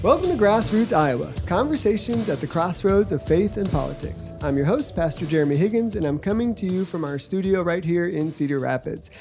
Welcome to Grassroots Iowa, conversations at the crossroads of faith and politics. I'm your host, Pastor Jeremy Higgins, and I'm coming to you from our studio right here in Cedar Rapids.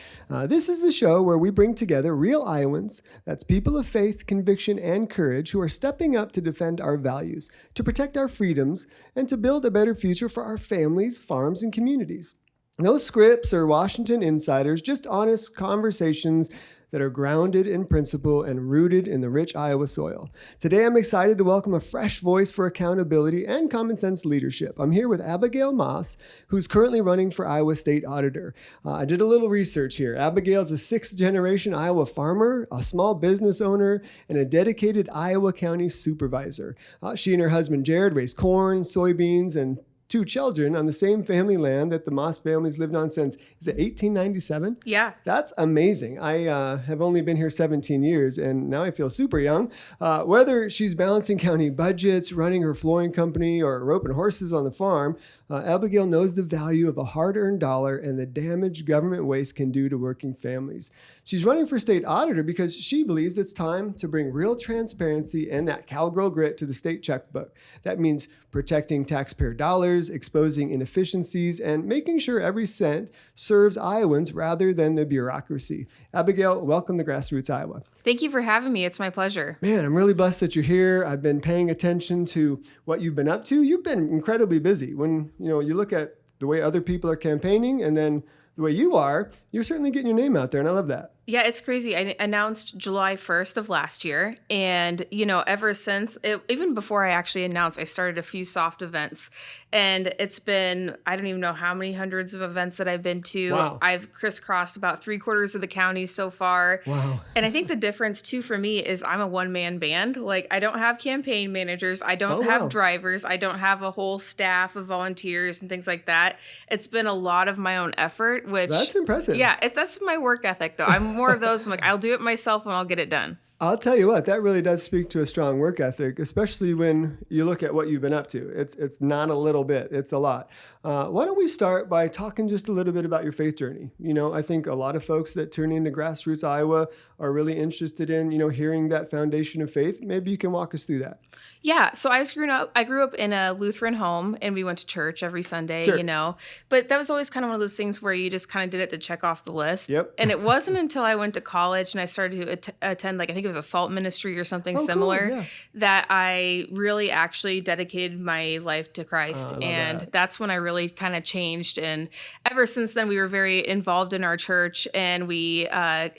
This is the show where we bring together real Iowans, that's people of faith, conviction, and courage who are stepping up to defend our values, to protect our freedoms, and to build a better future for our families, farms, and communities. No scripts or Washington insiders, just honest conversations that are grounded in principle and rooted in the rich Iowa soil. Today, I'm excited to welcome a fresh voice for accountability and common sense leadership. I'm here with Abigail Maas, who's currently running for Iowa State Auditor. I did a little research here. Abigail's a sixth-generation Iowa farmer, a small business owner, and a dedicated Iowa County supervisor. She and her husband, Jared, raise corn, soybeans, and 2 children on the same family land that the Maas family's lived on since, is it 1897? Yeah. That's amazing. I have only been here 17 years, and now I feel super young. Whether she's balancing county budgets, running her flooring company, or roping horses on the farm, Abigail knows the value of a hard-earned dollar and the damage government waste can do to working families. She's running for state auditor because she believes it's time to bring real transparency and that cowgirl grit to the state checkbook. That means protecting taxpayer dollars, exposing inefficiencies, and making sure every cent serves Iowans rather than the bureaucracy. Abigail, welcome to Grassroots Iowa. Thank you for having me. It's my pleasure. Man, I'm really blessed that you're here. I've been paying attention to what you've been up to. You've been incredibly busy. When you look at the way other people are campaigning and then the way you are, you're certainly getting your name out there, and I love that. Yeah, it's crazy. I announced July 1st of last year. And, ever since, even before I actually announced, I started a few soft events. And it's been, I don't even know how many hundreds of events that I've been to. Wow. I've crisscrossed about 3/4 of the counties so far. Wow. And I think the difference, too, for me is I'm a one-man band. Like, I don't have campaign managers. I don't have drivers. I don't have a whole staff of volunteers and things like that. It's been a lot of my own effort, which... That's impressive. Yeah, that's my work ethic, though. I'm more of those. I'm like, I'll do it myself and I'll get it done. I'll tell you what, that really does speak to a strong work ethic, especially when you look at what you've been up to. It's not a little bit, it's a lot. Why don't we start by talking just a little bit about your faith journey? I think a lot of folks that tune into Grassroots Iowa are really interested in, hearing that foundation of faith. Maybe you can walk us through that. Yeah, so I grew up in a Lutheran home, and we went to church every Sunday, Sure. But that was always kind of one of those things where you just kind of did it to check off the list. Yep. And it wasn't until I went to college and I started to attend, I think it was a salt ministry or something similar, cool, yeah. that I really actually dedicated my life to Christ. And that's when I really kind of changed. And ever since then, we were very involved in our church, and we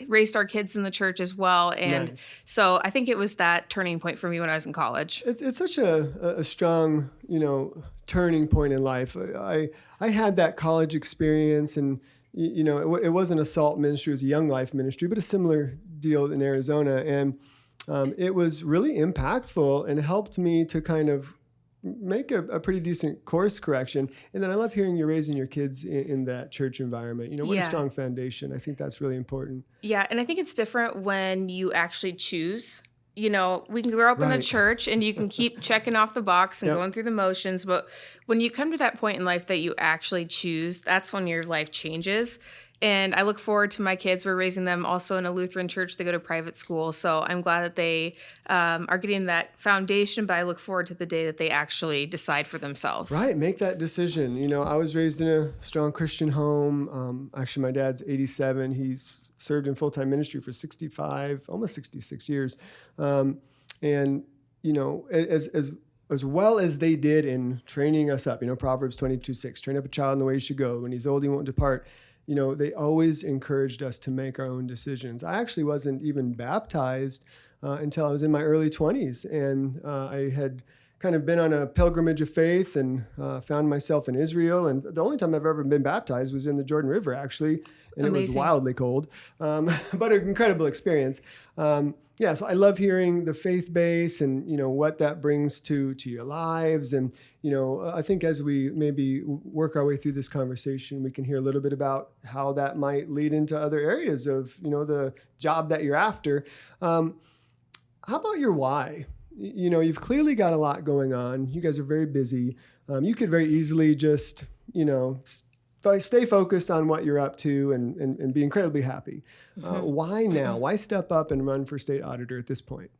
raised our kids in the church as well. And so I think it was that turning point for me when I was in college. It's such a strong, turning point in life. I had that college experience, and it wasn't a salt ministry, it was a Young Life ministry, but a similar deal in Arizona. And it was really impactful and helped me to kind of make a pretty decent course correction. And then I love hearing you're raising your kids in that church environment. What a strong foundation. I think that's really important. Yeah, and I think it's different when you actually choose. We can grow up in a church and you can keep checking off the box and going through the motions. But when you come to that point in life that you actually choose, that's when your life changes. And I look forward to my kids. We're raising them also in a Lutheran church. They go to private school. So I'm glad that they are getting that foundation, but I look forward to the day that they actually decide for themselves. Right. Make that decision. I was raised in a strong Christian home. Actually, my dad's 87. He's served in full-time ministry for 65, almost 66 years. And as well as they did in training us up, Proverbs 22:6, train up a child in the way he should go. When he's old, he won't depart. They always encouraged us to make our own decisions. I actually wasn't even baptized until I was in my early 20s. And I had kind of been on a pilgrimage of faith and found myself in Israel. And the only time I've ever been baptized was in the Jordan River, actually. And It was wildly cold, but an incredible experience. So I love hearing the faith base and, what that brings to your lives. And, I think as we maybe work our way through this conversation, we can hear a little bit about how that might lead into other areas of, the job that you're after. How about your why? You've clearly got a lot going on. You guys are very busy. You could very easily just, stay focused on what you're up to and be incredibly happy. Why now? Why step up and run for state auditor at this point?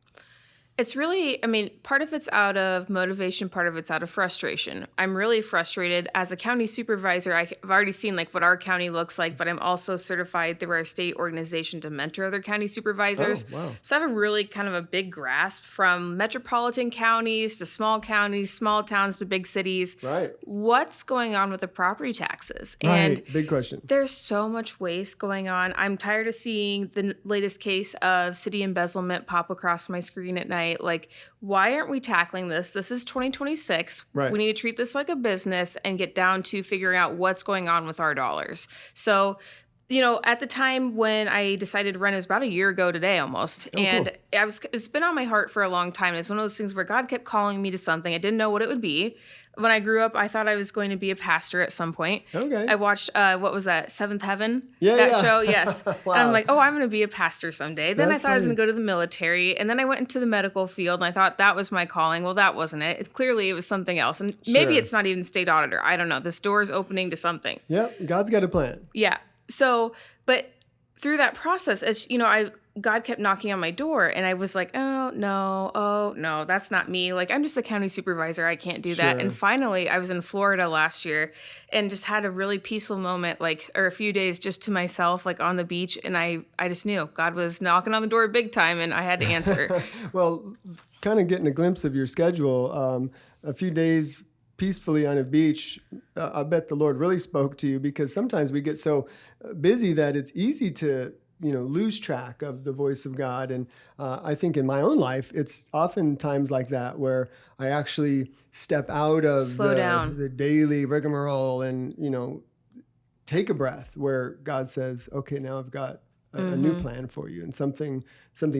It's really, I mean, part of it's out of motivation, part of it's out of frustration. I'm really frustrated. As a county supervisor, I've already seen like what our county looks like, but I'm also certified through our state organization to mentor other county supervisors. Oh, wow. So I have a really kind of a big grasp from metropolitan counties to small counties, small towns to big cities. Right. What's going on with the property taxes? Right. And Big question. there's so much waste going on. I'm tired of seeing the latest case of city embezzlement pop across my screen at night. Like, why aren't we tackling this? This is 2026. Right. We need to treat this like a business and get down to figuring out what's going on with our dollars. So, at the time when I decided to run, it was about a year ago today almost. And cool. It's been on my heart for a long time. It's one of those things where God kept calling me to something. I didn't know what it would be. When I grew up, I thought I was going to be a pastor at some point. Okay. I watched, what was that, Seventh Heaven? Yeah, that yeah. show, yes. Wow. And I'm like, oh, I'm going to be a pastor someday. Then That's I thought I was funny. going to go to the military. And then I went into the medical field, and I thought that was my calling. Well, that wasn't it. Clearly, it was something else. And maybe Sure. it's not even state auditor. I don't know. This door is opening to something. Yep. God's got a plan. Yeah. So, but through that process, as God kept knocking on my door, and I was like, oh no, that's not me. Like, I'm just the county supervisor. I can't do that. Sure. And finally, I was in Florida last year and just had a really peaceful moment, or a few days just to myself, like on the beach. And I just knew God was knocking on the door big time, and I had to answer. Well, kind of getting a glimpse of your schedule, a few days peacefully on a beach, I bet the Lord really spoke to you, because sometimes we get so busy that it's easy to lose track of the voice of God. And I think in my own life, it's often times like that where I actually step out of Slow down. the daily rigmarole and, take a breath, where God says, okay, now I've got a new plan for you, and something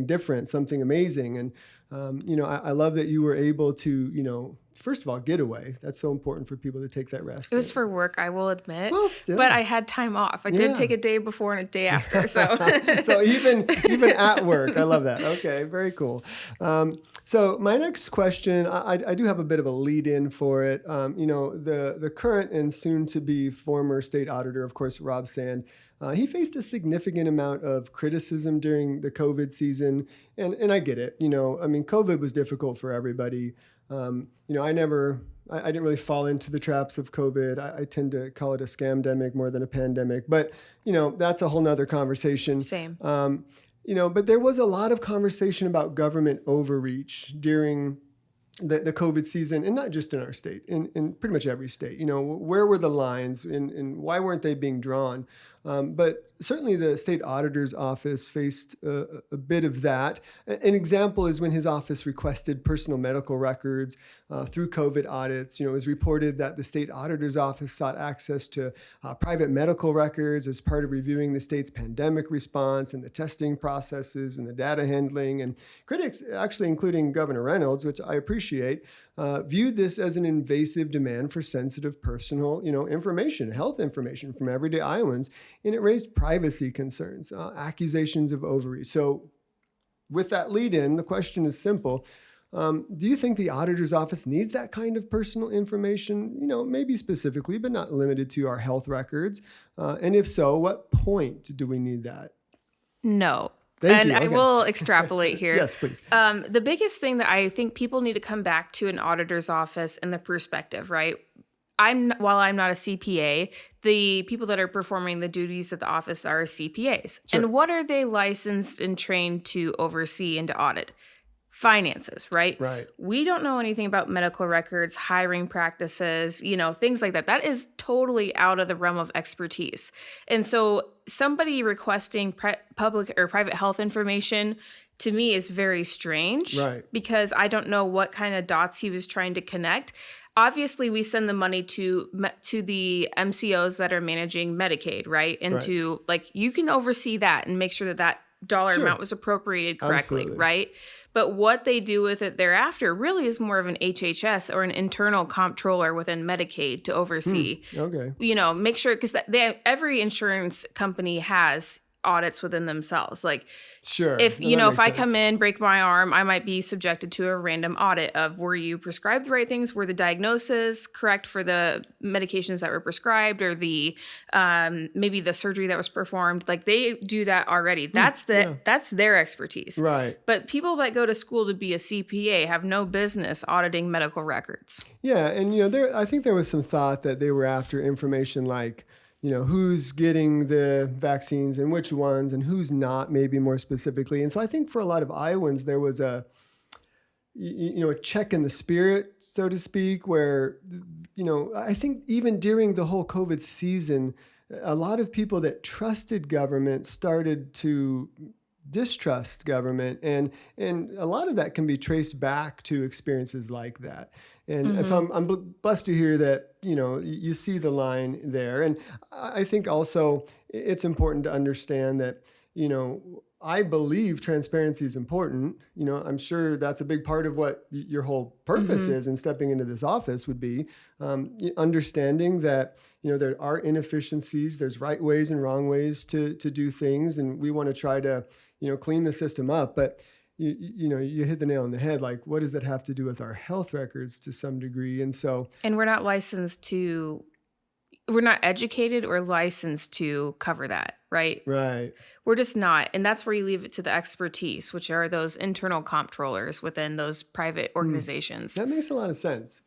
different, something amazing. And, I love that you were able to, first of all, get away. That's so important for people to take that rest. It was for work, I will admit. Well, still. But I had time off. I Yeah. did take a day before and a day after. So, So even at work, I love that. Okay, very cool. So my next question, I do have a bit of a lead in for it. The current and soon to be former state auditor, of course, Rob Sand, he faced a significant amount of criticism during the COVID season, and I get it. COVID was difficult for everybody. I didn't really fall into the traps of COVID. I tend to call it a scamdemic more than a pandemic, but that's a whole nother conversation. same. But there was a lot of conversation about government overreach during the COVID season, and not just in our state, in pretty much every state. Where were the lines, and why weren't they being drawn? But certainly the state auditor's office faced a bit of that. An example is when his office requested personal medical records through COVID audits. It was reported that the state auditor's office sought access to private medical records as part of reviewing the state's pandemic response and the testing processes and the data handling. And critics, actually including Governor Reynolds, which I appreciate, viewed this as an invasive demand for sensitive personal, information, health information from everyday Iowans. And it raised privacy concerns, accusations of overreach. So with that lead in, the question is simple. Do you think the auditor's office needs that kind of personal information, maybe specifically, but not limited to our health records? And if so, what point do we need that? No. Thank you. I Okay. will extrapolate here. Yes, please. The biggest thing that I think people need to come back to an auditor's office and the perspective, right? While I'm not a CPA, the people that are performing the duties at the office are CPAs. Sure. And what are they licensed and trained to oversee and to audit? Finances, right? Right. We don't know anything about medical records, hiring practices, things like that. That is totally out of the realm of expertise. And so somebody requesting public or private health information to me is very strange, Right. because I don't know what kind of dots he was trying to connect. Obviously, we send the money to the MCOs that are managing Medicaid, right? And Right. you can oversee that and make sure that dollar Sure. amount was appropriated correctly, Absolutely. right? But what they do with it thereafter really is more of an HHS or an internal comptroller within Medicaid to oversee. Okay. Make sure, because every insurance company has audits within themselves. Like Sure. if, No, that if makes I sense. come in, break my arm, I might be subjected to a random audit of were you prescribed the right things? Were the diagnoses correct for the medications that were prescribed or the maybe the surgery that was performed? Like they do that already. That's their expertise. Right. But people that go to school to be a CPA have no business auditing medical records. Yeah, and I think there was some thought that they were after information like, who's getting the vaccines and which ones and who's not, maybe more specifically. And so I think for a lot of Iowans, there was a check in the spirit, so to speak, where, I think even during the whole COVID season, a lot of people that trusted government started to distrust government, and a lot of that can be traced back to experiences like that. And so I'm blessed to hear that you see the line there. And I think also it's important to understand that I believe transparency is important. I'm sure that's a big part of what your whole purpose is in stepping into this office would be understanding that there are inefficiencies, there's right ways and wrong ways to do things, and we want to try to clean the system up. But you hit the nail on the head. Like, what does that have to do with our health records to some degree? And so, and we're not educated or licensed to cover that, right? Right. We're just not. And that's where you leave it to the expertise, which are those internal comptrollers within those private organizations. That makes a lot of sense.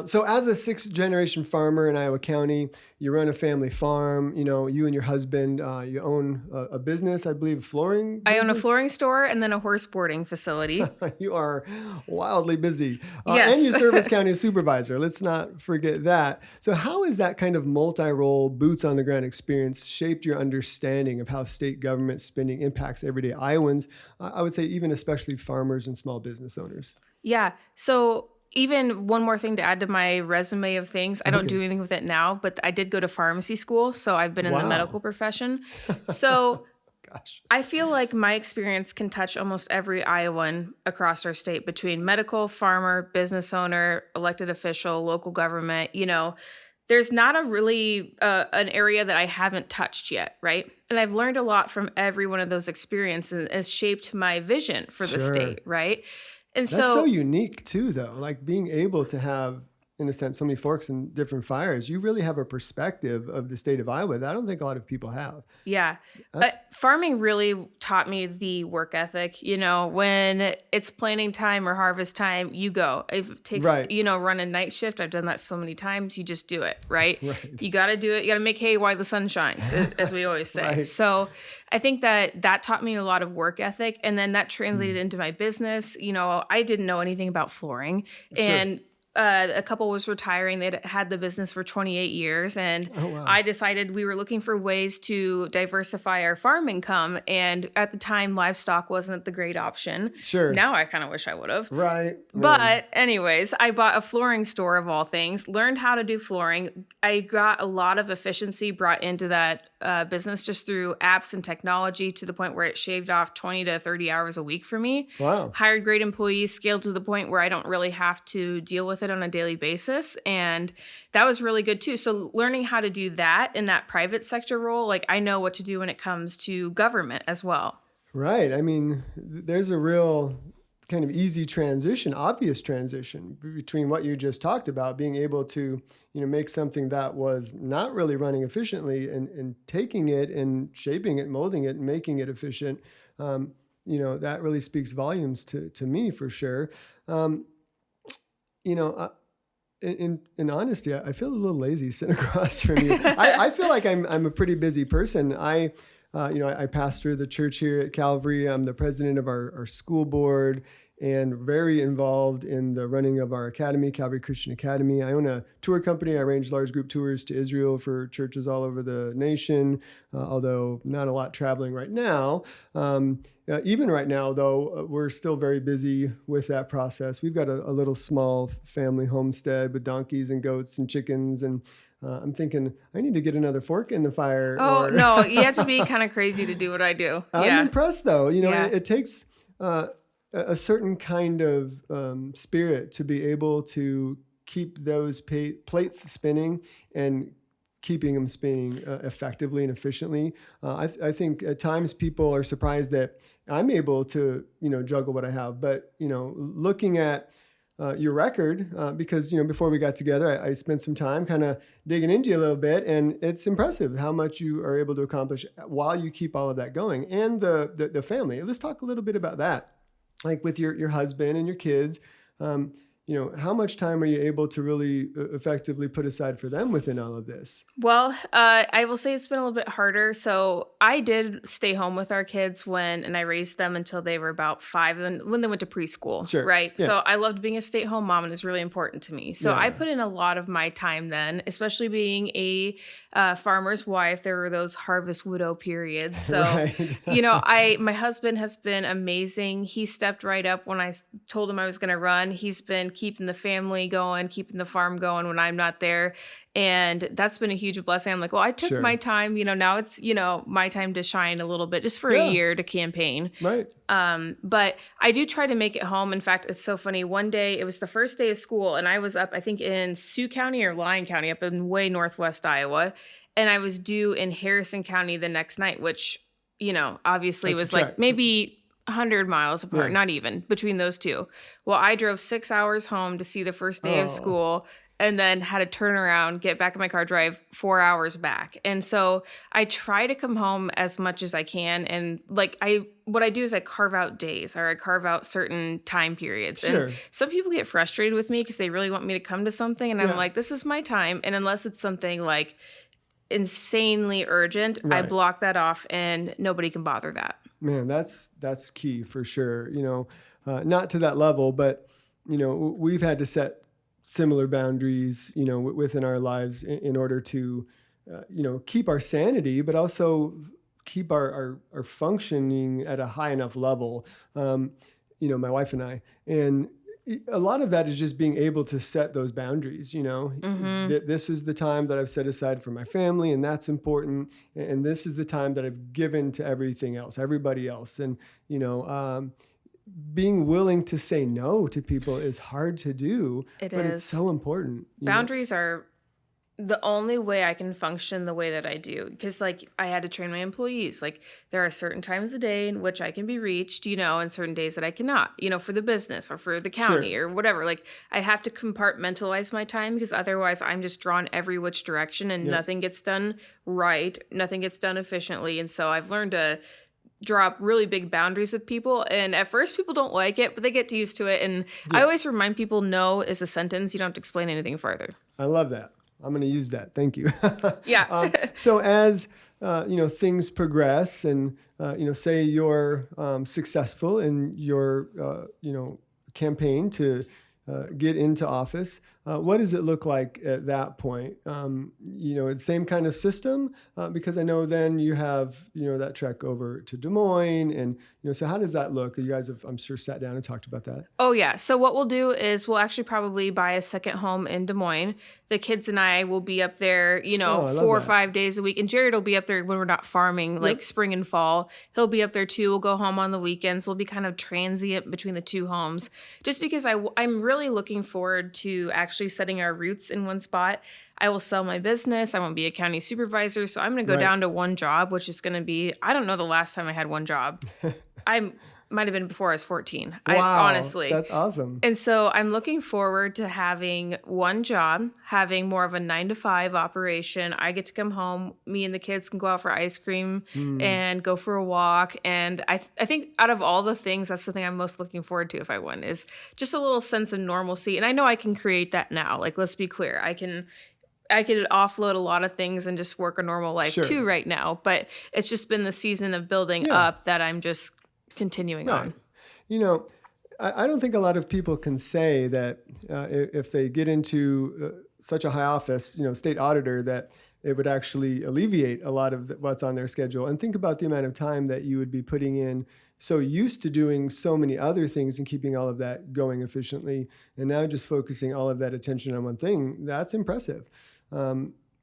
So as a 6th-generation farmer in Iowa County, you run a family farm, you and your husband, you own a business, I believe, flooring business? I own a flooring store and then a horse boarding facility. You are wildly busy. Yes. And you serve as county supervisor. Let's not forget that. So how has that kind of multi-role, boots-on-the-ground experience shaped your understanding of how state government spending impacts everyday Iowans, I would say even especially farmers and small business owners? Yeah. So even one more thing to add to my resume of things. I don't do anything with it now, but I did go to pharmacy school. So I've been in the medical profession. So Gosh. I feel like my experience can touch almost every Iowan across our state between medical, farmer, business owner, elected official, local government. There's not a really an area that I haven't touched yet, right? And I've learned a lot from every one of those experiences and has shaped my vision for the state, right? And That's so unique too, though. Like being able to have, in a sense, so many forks and different fires. You really have a perspective of the state of Iowa that I don't think a lot of people have. Yeah. Farming really taught me the work ethic. When it's planting time or harvest time, you go. If it takes, run a night shift, I've done that so many times, you just do it, right? You got to do it. You got to make hay while the sun shines, as we always say. Right. So I think that taught me a lot of work ethic. And then that translated into my business. I didn't know anything about flooring. And a couple was retiring. They'd had the business for 28 years. And I decided we were looking for ways to diversify our farm income. And at the time, livestock wasn't the great option. Sure. Now I kind of wish I would have. Right. But anyways, I bought a flooring store of all things, learned how to do flooring. I got a lot of efficiency brought into that business just through apps and technology to the point where it shaved off 20 to 30 hours a week for me. Wow. Hired great employees, scaled to the point where I don't really have to deal with it on a daily basis. And that was really good too. So learning how to do that in that private sector role, like I know what to do when it comes to government as well. Right. I mean, there's a real kind of easy transition, obvious transition between what you just talked about, being able to, make something that was not really running efficiently and taking it and shaping it, molding it, and making it efficient. That really speaks volumes to me for sure. In honesty, I feel a little lazy sitting across from you. I feel like I'm a pretty busy person. I pastor the church here at Calvary. I'm the president of our school board and very involved in the running of our academy, Calvary Christian Academy. I own a tour company. I arrange large group tours to Israel for churches all over the nation, although not a lot traveling right now. Even right now, though, we're still very busy with that process. We've got a little small family homestead with donkeys and goats and chickens, and I'm thinking I need to get another fork in the fire. Oh, no, you have to be kind of crazy to do what I do. I'm impressed, though. It takes a certain kind of spirit to be able to keep those plates spinning and keeping them spinning effectively and efficiently. I think at times people are surprised that I'm able to, juggle what I have. But, looking at your record, because, before we got together, I spent some time kind of digging into you a little bit. And it's impressive how much you are able to accomplish while you keep all of that going, and the family. Let's talk a little bit about that, like with your husband and your kids. How much time are you able to really effectively put aside for them within all of this? Well, I will say it's been a little bit harder. So I did stay home with our kids and I raised them until they were about 5, and when they went to preschool, Sure. right? Yeah. So I loved being a stay-at-home mom, and it's really important to me. So I Yeah. put in a lot of my time then, especially being a farmer's wife. There were those harvest widow periods. So, Right. my husband has been amazing. He stepped right up when I told him I was going to run. He's been keeping the family going, keeping the farm going when I'm not there. And that's been a huge blessing. I'm like, well, I took Sure. my time, now it's, my time to shine a little bit just for a Yeah. year to campaign. Right. But I do try to make it home. In fact, it's so funny. One day, it was the first day of school, and I was up, I think in Sioux County or Lyon County, up in way northwest Iowa. And I was due in Harrison County the next night, which, obviously That's a was like trek. maybe 100 miles apart, Yeah. not even between those two. Well, I drove 6 hours home to see the first day of Oh, school, and then had to turn around, get back in my car, drive 4 hours back. And so I try to come home as much as I can. And what I do is I carve out days, or I carve out certain time periods. sure. And some people get frustrated with me because they really want me to come to something. And I'm Yeah. like, this is my time. And unless it's something like insanely urgent, I Right. block that off, and nobody can bother that. Man, that's key for sure. Not to that level, but we've had to set similar boundaries, within our lives in order to, keep our sanity, but also keep our functioning at a high enough level. My wife and I, and a lot of that is just being able to set those boundaries. This is the time that I've set aside for my family, and that's important. And this is the time that I've given to everything else, everybody else. And, being willing to say no to people is hard to do, It but is. it's so important. Boundaries are the only way I can function the way that I do. Because, I had to train my employees. There are certain times a day in which I can be reached, and certain days that I cannot, for the business or for the county Sure. or whatever. I have to compartmentalize my time, because otherwise I'm just drawn every which direction, and Yep. nothing gets done right. Nothing gets done efficiently. And so I've learned to draw up really big boundaries with people. And at first people don't like it, but they get used to it. And I Yeah. always remind people, no is a sentence. You don't have to explain anything further. I love that. I'm going to use that. Thank you. Yeah. So as things progress, and say you're successful in your campaign to get into office, what does it look like at that point? It's the same kind of system, because I know then you have that trek over to Des Moines, and so how does that look? You guys have, I'm sure, sat down and talked about that. Oh, yeah. So what we'll do is we'll actually probably buy a second home in Des Moines. The kids and I will be up there, I love 4 or that. 5 days a week. And Jared will be up there when we're not farming, like Yep. spring and fall. He'll be up there too. We'll go home on the weekends. We'll be kind of transient between the two homes, just because I'm really looking forward to actually setting our roots in one spot. I will sell my business. I won't be a county supervisor. So I'm going to go Right. down to one job, which is going to be, I don't know the last time I had one job. I might have been before I was 14. Wow, Honestly. that's awesome. And so I'm looking forward to having one job, having more of a 9 to 5 operation. I get to come home. Me and the kids can go out for ice cream and go for a walk. And I think out of all the things, that's the thing I'm most looking forward to if I win, is just a little sense of normalcy. And I know I can create that now. Let's be clear. I could offload a lot of things and just work a normal life Sure. too right now. But it's just been the season of building Yeah. up that I'm just continuing on. I don't think a lot of people can say that if they get into such a high office, state auditor, that it would actually alleviate a lot of what's on their schedule. And think about the amount of time that you would be putting in, so used to doing so many other things and keeping all of that going efficiently. And now just focusing all of that attention on one thing, that's impressive.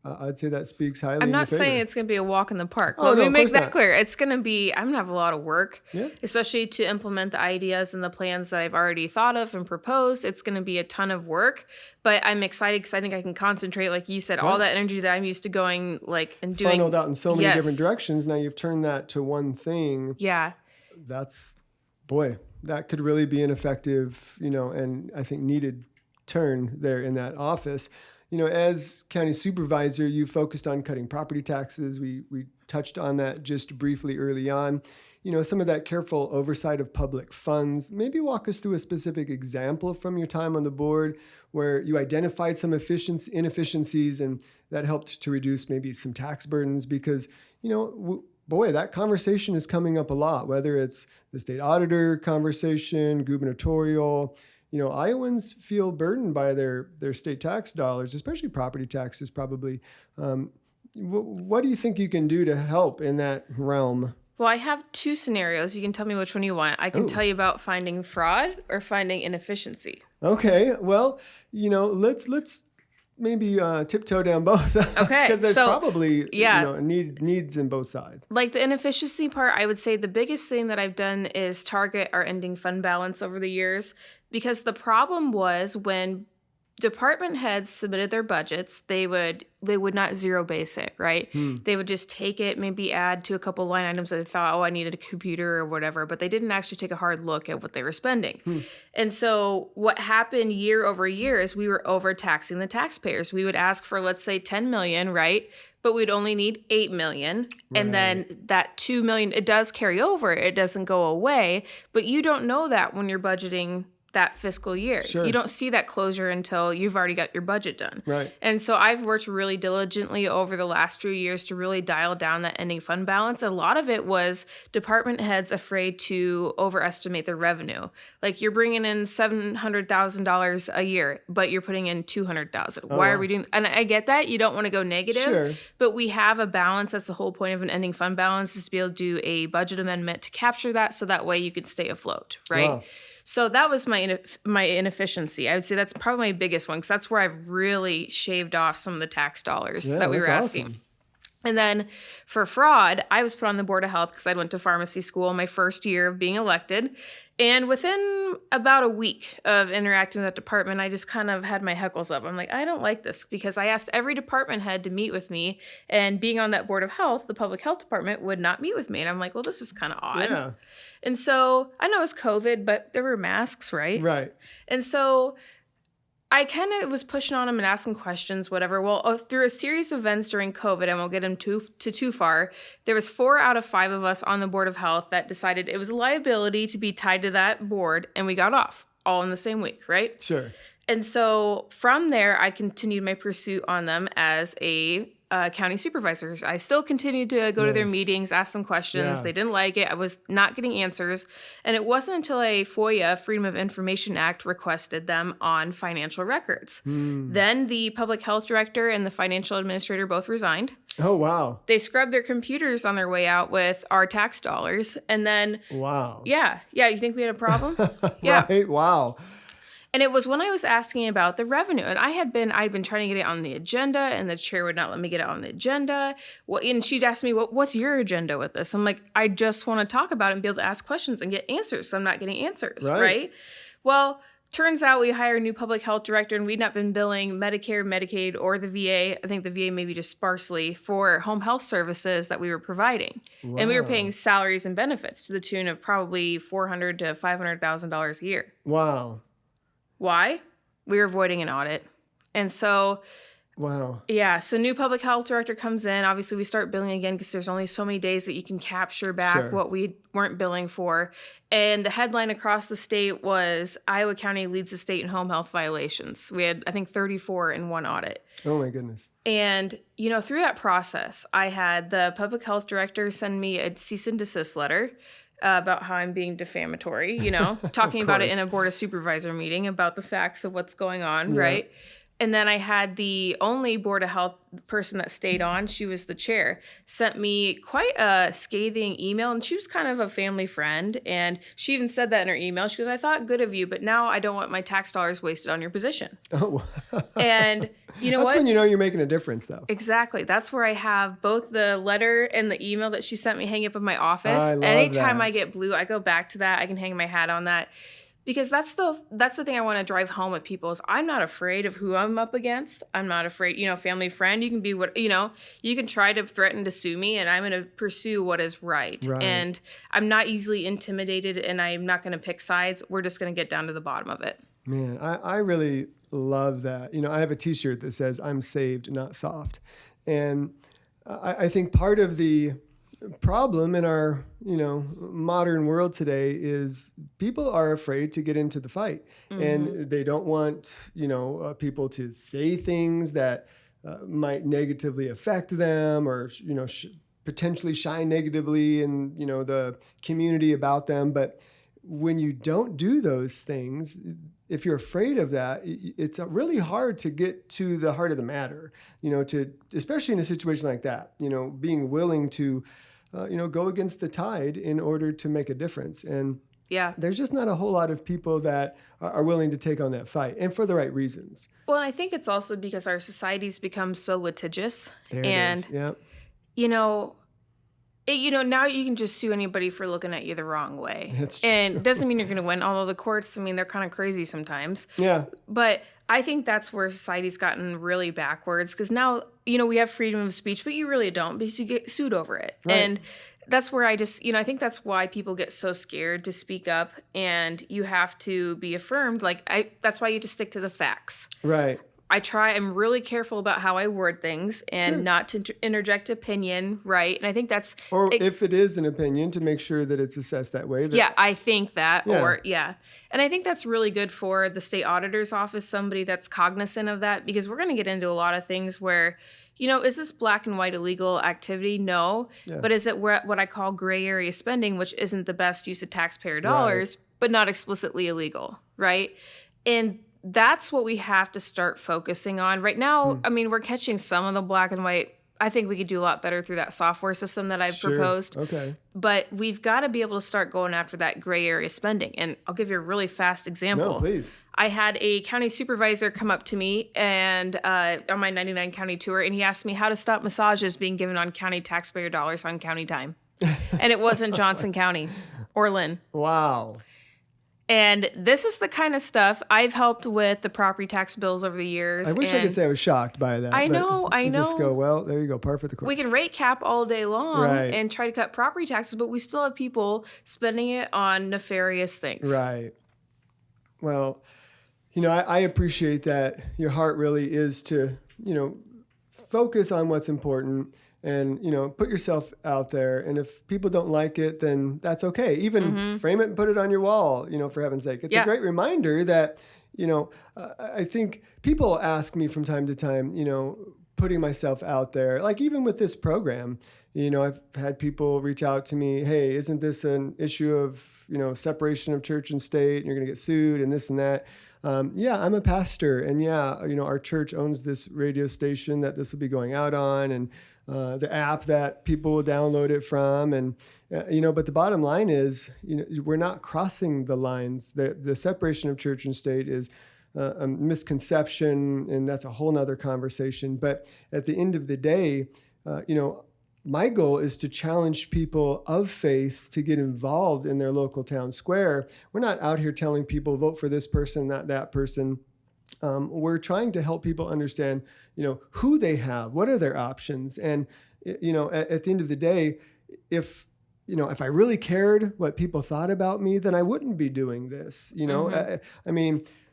I'd say that speaks highly I'm in your not favor. saying it's going to be a walk in the park. Oh, Let no, me of make course that not. clear. It's going to be, I'm going to have a lot of work, Yeah. especially to implement the ideas and the plans that I've already thought of and proposed. It's going to be a ton of work, but I'm excited because I think I can concentrate, like you said, all Right. that energy that I'm used to going like and doing. Funneled out in so many different Yes. directions. Now you've turned that to one thing. Yeah. That's, boy, that could really be an effective, and I think needed turn there in that office. As county supervisor, you focused on cutting property taxes. We touched on that just briefly early on. Some of that careful oversight of public funds. Maybe walk us through a specific example from your time on the board where you identified some inefficiencies and that helped to reduce maybe some tax burdens because, boy, that conversation is coming up a lot, whether it's the state auditor conversation, gubernatorial. Iowans feel burdened by their state tax dollars, especially property taxes probably. What do you think you can do to help in that realm? Well, I have two scenarios. You can tell me which one you want. I can tell you about finding fraud or finding inefficiency. Okay. Well, let's maybe tiptoe down both. Okay. Because there's probably yeah. Needs in both sides. Like the inefficiency part, I would say the biggest thing that I've done is target our ending fund balance over the years, because the problem was when department heads submitted their budgets, they would not zero base it, right? They would just take it, maybe add to a couple line items that they thought, I needed a computer or whatever, but they didn't actually take a hard look at what they were spending. And so what happened year over year is we were overtaxing the taxpayers. We would ask for, let's say, 10 million, right? But we'd only need 8 million. Right. And then that 2 million, it does carry over. It doesn't go away, but you don't know that when you're budgeting that fiscal year. Sure. You don't see that closure until you've already got your budget done. Right. And so I've worked really diligently over the last few years to really dial down that ending fund balance. A lot of it was department heads afraid to overestimate their revenue. Like you're bringing in $700,000 a year, but you're putting in $200,000. Why are we doing? And I get that you don't want to go negative, sure, but we have a balance. That's the whole point of an ending fund balance, is to be able to do a budget amendment to capture that, so that way you can stay afloat, right? Wow. So that was my inefficiency. I would say that's probably my biggest one, because that's where I've really shaved off some of the tax dollars that we were asking. Awesome. And then for fraud, I was put on the Board of Health because I went to pharmacy school my first year of being elected. And within about a week of interacting with that department, I just kind of had my heckles up. I'm like, I don't like this, because I asked every department head to meet with me. And being on that Board of Health, the public health department would not meet with me. And I'm like, well, this is kind of odd. Yeah. And so I know it's COVID, but there were masks, right? Right. And so I kind of was pushing on him and asking questions, whatever. Well, through a series of events during COVID, and we'll get him too far, there was 4 out of 5 of us on the Board of Health that decided it was a liability to be tied to that board, and we got off all in the same week, right? Sure. And so from there, I continued my pursuit on them as a county supervisors. I still continued to go to their meetings, ask them questions. Yeah. They didn't like it. I was not getting answers. And it wasn't until a FOIA, Freedom of Information Act, requested them on financial records. Then the public health director and the financial administrator both resigned. Oh, wow. They scrubbed their computers on their way out with our tax dollars. And then, wow. Yeah, you think we had a problem? Yeah. Right? Wow. And it was when I was asking about the revenue, and I'd been trying to get it on the agenda, and the chair would not let me get it on the agenda. And she'd ask me, what's your agenda with this? I'm like, I just want to talk about it and be able to ask questions and get answers. So I'm not getting answers, right? Well, turns out we hired a new public health director, and we'd not been billing Medicare, Medicaid, or the VA. I think the VA maybe just sparsely, for home health services that we were providing. Wow. And we were paying salaries and benefits to the tune of probably $400,000 to $500,000 a year. Wow. Why? We were avoiding an audit. And so, wow. Yeah, so new public health director comes in. Obviously, we start billing again because there's only so many days that you can capture back what we weren't billing for. And the headline across the state was Iowa County leads the state in home health violations. We had, I think, 34 in one audit. Oh, my goodness. And, through that process, I had the public health director send me a cease and desist letter about how I'm being defamatory, talking about it in a board of supervisor meeting about the facts of what's going on, right? And then I had the only Board of Health person that stayed on. She was the chair, sent me quite a scathing email. And she was kind of a family friend. And she even said that in her email. She goes, I thought good of you, but now I don't want my tax dollars wasted on your position. Oh, And you know that's what? when you know you're making a difference, though. Exactly. That's where I have both the letter and the email that she sent me hanging up in my office. I love Anytime that. I get blue, I go back to that. I can hang my hat on that. Because that's the thing I want to drive home with people is I'm not afraid of who I'm up against. I'm not afraid, family friend, you can be you can try to threaten to sue me and I'm going to pursue what is right. Right. And I'm not easily intimidated and I'm not going to pick sides. We're just going to get down to the bottom of it. Man, I really love that. I have a t-shirt that says I'm saved, not soft. And I think part of the problem in our, modern world today is people are afraid to get into the fight, and they don't want, people to say things that might negatively affect them or, potentially shine negatively in, the community about them. But when you don't do those things, if you're afraid of that, it's really hard to get to the heart of the matter, especially in a situation like that, being willing to, go against the tide in order to make a difference. And yeah, there's just not a whole lot of people that are willing to take on that fight, and for the right reasons. Well, and I think it's also because our society's become so litigious. There and, it is. Yeah. Now you can just sue anybody for looking at you the wrong way. That's true. And it doesn't mean you're going to win. Although the courts, they're kind of crazy sometimes. Yeah. But I think that's where society's gotten really backwards because now, we have freedom of speech, but you really don't because you get sued over it. Right. And that's where I just, I think that's why people get so scared to speak up and you have to be affirmed. That's why you just stick to the facts. Right. I'm really careful about how I word things and not to interject opinion, right? And I think that's... if it is an opinion, to make sure that it's assessed that way. I think that, Yeah. And I think that's really good for the state auditor's office, somebody that's cognizant of that, because we're going to get into a lot of things where, is this black and white illegal activity? No. Yeah. But is it what I call gray area spending, which isn't the best use of taxpayer dollars, but not explicitly illegal, right? And that's what we have to start focusing on. Right now, we're catching some of the black and white. I think we could do a lot better through that software system that I've proposed. Okay. But we've got to be able to start going after that gray area spending. And I'll give you a really fast example. No, please. I had a county supervisor come up to me and on my 99 county tour, and he asked me how to stop massages being given on county taxpayer dollars on county time. And it wasn't Johnson County or Lynn. Wow. And this is the kind of stuff I've helped with the property tax bills over the years. I wish I could say I was shocked by that. I know. Just go, well, there you go, par for the course. We can rate cap all day long Right. and try to cut property taxes, but we still have people spending it on nefarious things. Right. Well, I appreciate that your heart really is to, focus on what's important and, put yourself out there. And if people don't like it, then that's okay. Even frame it and put it on your wall, for heaven's sake. It's a great reminder that, I think people ask me from time to time, putting myself out there, like even with this program, I've had people reach out to me, hey, isn't this an issue of, separation of church and state and you're going to get sued and this and that. I'm a pastor and our church owns this radio station that this will be going out on and the app that people will download it from. And, but the bottom line is, we're not crossing the lines. The separation of church and state is a misconception, and that's a whole nother conversation. But at the end of the day, my goal is to challenge people of faith to get involved in their local town square. We're not out here telling people vote for this person, not that person. We're trying to help people understand, who they have, what are their options. And, at the end of the day, if I really cared what people thought about me, then I wouldn't be doing this.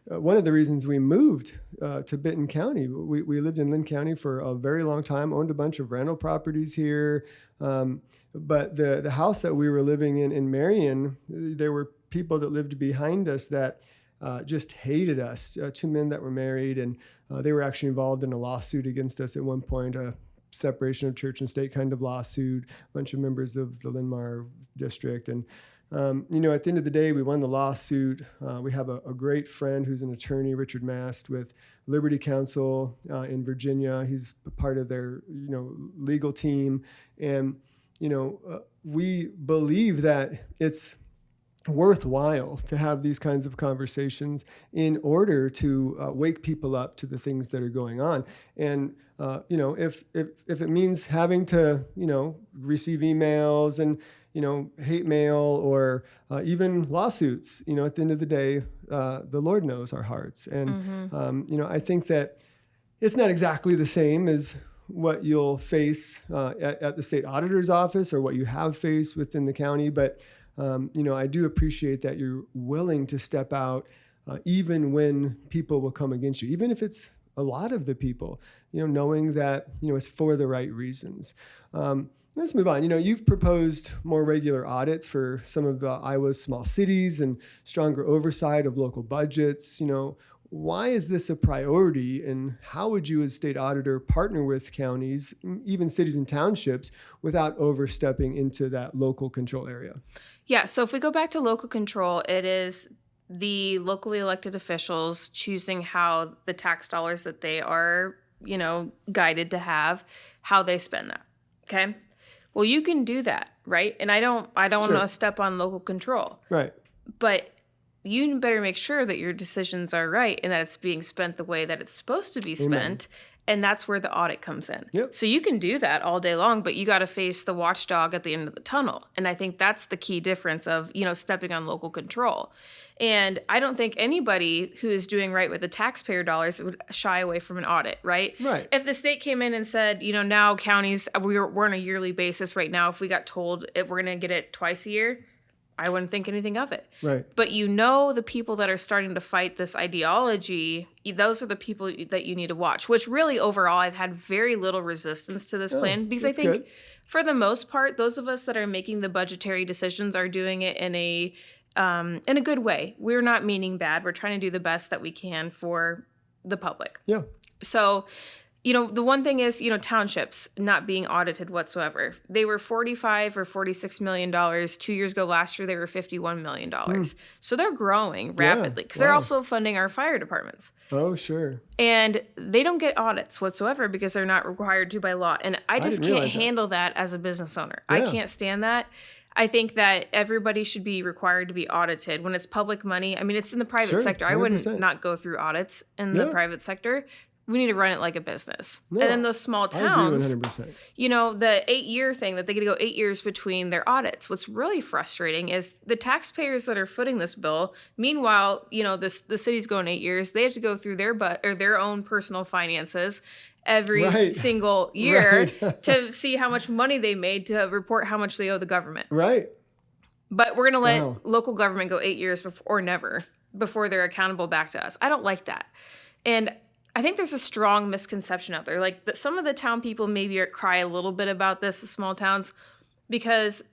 One of the reasons we moved to Benton County, we lived in Lynn County for a very long time, owned a bunch of rental properties here. But the house that we were living in Marion, there were people that lived behind us that just hated us, two men that were married, and they were actually involved in a lawsuit against us at one point, a separation of church and state kind of lawsuit, a bunch of members of the Linn-Mar district. And At the end of the day, we won the lawsuit. We have a great friend who's an attorney, Richard Maas, with Liberty Counsel in Virginia. He's part of their, legal team. And, we believe that it's worthwhile to have these kinds of conversations in order to wake people up to the things that are going on. And, if it means having to, receive emails and, hate mail or even lawsuits, at the end of the day, the Lord knows our hearts. And, I think that it's not exactly the same as what you'll face at the state auditor's office or what you have faced within the county. But, I do appreciate that you're willing to step out even when people will come against you, even if it's a lot of the people, knowing that, it's for the right reasons. Let's move on. You've proposed more regular audits for some of Iowa's small cities and stronger oversight of local budgets. Why is this a priority, and how would you as state auditor partner with counties, even cities and townships, without overstepping into that local control area? Yeah, so if we go back to local control, it is the locally elected officials choosing how the tax dollars that they are, guided to have, how they spend that. Okay? Well, you can do that, right? And I don't want to step on local control. Right. But you better make sure that your decisions are right and that it's being spent the way that it's supposed to be spent. Amen. And that's where the audit comes in. Yep. So you can do that all day long, but you got to face the watchdog at the end of the tunnel. And I think that's the key difference of, stepping on local control. And I don't think anybody who is doing right with the taxpayer dollars would shy away from an audit, right? Right. If the state came in and said, now counties, we're on a yearly basis right now. If we got told if we're going to get it twice a year, I wouldn't think anything of it. Right. But the people that are starting to fight this ideology, those are the people that you need to watch, which really overall I've had very little resistance to this plan because I think for the most part, those of us that are making the budgetary decisions are doing it in a good way. We're not meaning bad. We're trying to do the best that we can for the public. Yeah. So, the one thing is, townships not being audited whatsoever. They were $45 or $46 million. 2 years ago, last year, they were $51 million. So they're growing rapidly because they're also funding our fire departments. Oh, sure. And they don't get audits whatsoever because they're not required to by law. And I just can't handle that as a business owner. Yeah. I can't stand that. I think that everybody should be required to be audited when it's public money. I mean, it's in the private sector. 100%. I wouldn't not go through audits in the private sector. We need to run it like a business. No, and then those small towns, I agree 100%. The 8-year thing that they get to go 8 years between their audits. What's really frustrating is the taxpayers that are footing this bill. Meanwhile, the city's going 8 years. They have to go through their own personal finances every single year to see how much money they made to report how much they owe the government. Right. But we're going to let local government go 8 years or never before they're accountable back to us. I don't like that. And I think there's a strong misconception out there. Like that some of the town people maybe cry a little bit about this, the small towns, because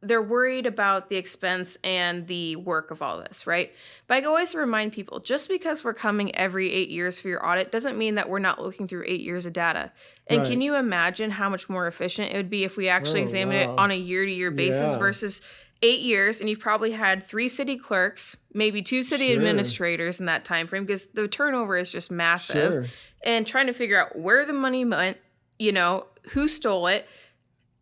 they're worried about the expense and the work of all this, right? But I always remind people, just because we're coming every 8 years for your audit doesn't mean that we're not looking through 8 years of data. And can you imagine how much more efficient it would be if we actually examined it on a year-to-year basis versus 8 years, and you've probably had 3 city clerks, maybe 2 city administrators in that time frame, because the turnover is just massive. And trying to figure out where the money went, who stole it,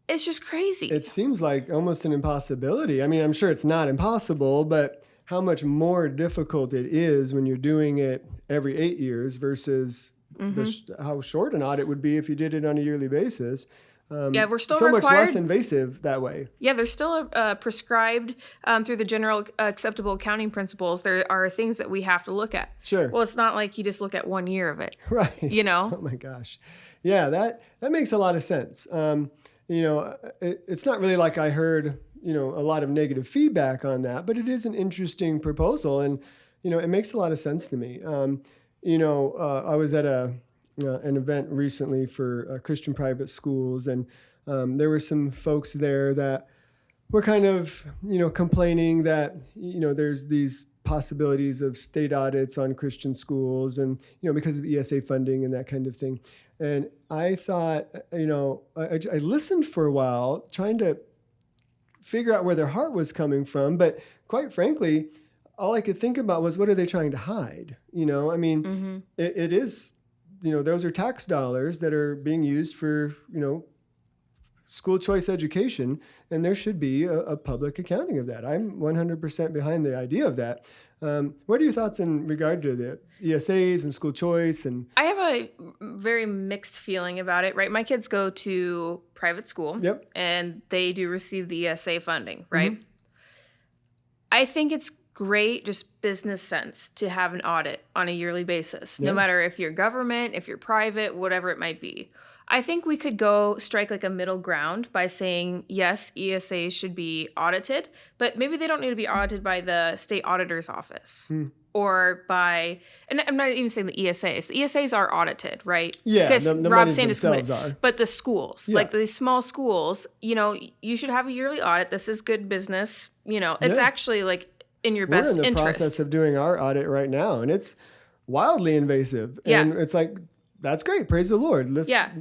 it's just crazy. It seems like almost an impossibility. I mean, I'm sure it's not impossible, but how much more difficult it is when you're doing it every 8 years versus how short an audit would be if you did it on a yearly basis. We're still so required. Much less invasive that way. Yeah, there's still prescribed through the general acceptable accounting principles. There are things that we have to look at. Sure. Well, it's not like you just look at 1 year of it. Right. Oh my gosh. Yeah, that makes a lot of sense. It's not really like I heard, a lot of negative feedback on that, but it is an interesting proposal, and it makes a lot of sense to me. I was at an event recently for Christian private schools, and there were some folks there that were kind of, complaining that, there's these possibilities of state audits on Christian schools and, because of ESA funding and that kind of thing. And I thought, I listened for a while trying to figure out where their heart was coming from. But quite frankly, all I could think about was, what are they trying to hide? I mean, it is, those are tax dollars that are being used for, school choice education, and there should be a public accounting of that. I'm 100% behind the idea of that. What are your thoughts in regard to the ESAs and school choice? And I have a very mixed feeling about it, right? My kids go to private school, Yep. and they do receive the ESA funding, right? I think it's great, just business sense, to have an audit on a yearly basis, no matter if you're government, if you're private, whatever it might be. I think we could strike like a middle ground by saying, yes, ESAs should be audited, but maybe they don't need to be audited by the state auditor's office or by, and I'm not even saying the ESAs. The ESAs are audited, right? Yeah, because the Rob monies Sanders themselves are. But the schools, like these small schools, you should have a yearly audit. This is good business. It's actually like in your best interest. We're in the interest. process of doing our audit right now, and it's wildly invasive. And it's like, that's great. Praise the Lord.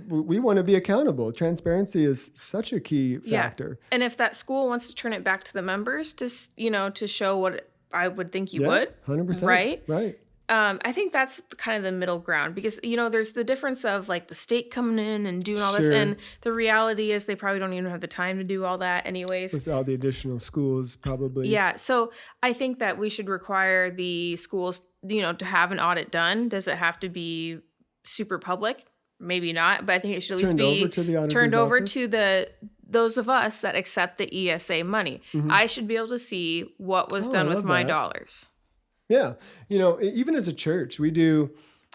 We want to be accountable. Transparency is such a key factor. Yeah. And if that school wants to turn it back to the members to show what I would think you would. 100%. Right. I think that's kind of the middle ground because, there's the difference of like the state coming in and doing all this. And the reality is they probably don't even have the time to do all that anyways. With all the additional schools, probably. Yeah. So I think that we should require the schools, to have an audit done. Does it have to be super public? Maybe not, but I think it should at least be turned over to those of us that accept the ESA money. I should be able to see what was done with my dollars. Yeah. Even as a church, we do,